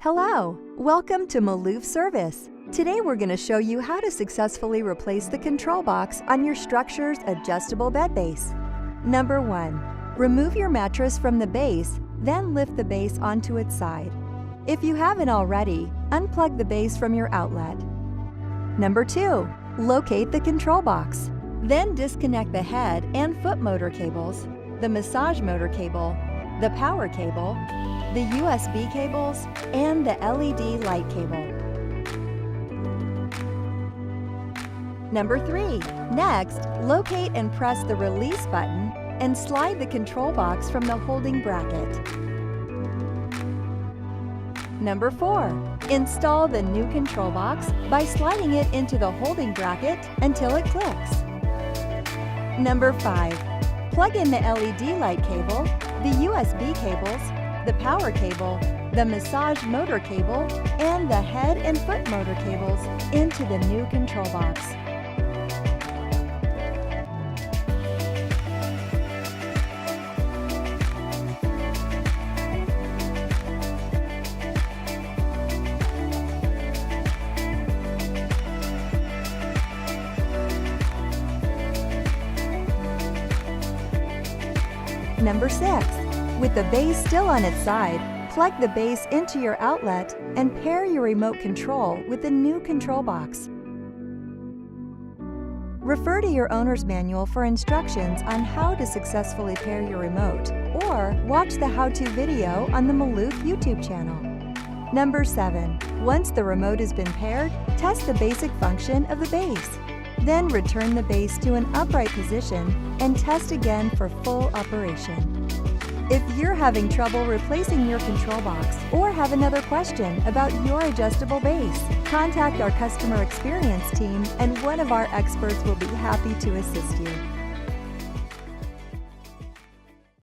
Hello, welcome to Malouf Service. Today we're going to show you how to successfully replace the control box on your Structures Adjustable Bed Base. Number 1. Remove your mattress from the base, then lift the base onto its side. If you haven't already, unplug the base from your outlet. Number 2. Locate the control box. Then disconnect the head and foot motor cables, the massage motor cable, the power cable, the USB cables, and the LED light cable. Number 3. Next, locate and press the release button and slide the control box from the holding bracket. Number 4. Install the new control box by sliding it into the holding bracket until it clicks. Number 5. Plug in the LED light cable, the USB cables, the power cable, the massage motor cable, and the head and foot motor cables into the new control box. Number 6. With the base still on its side, plug the base into your outlet and pair your remote control with the new control box. Refer to your owner's manual for instructions on how to successfully pair your remote, or watch the how-to video on the Malouf YouTube channel. Number 7. Once the remote has been paired, test the basic function of the base. Then return the base to an upright position and test again for full operation. If you're having trouble replacing your control box or have another question about your adjustable base, contact our customer experience team and one of our experts will be happy to assist you.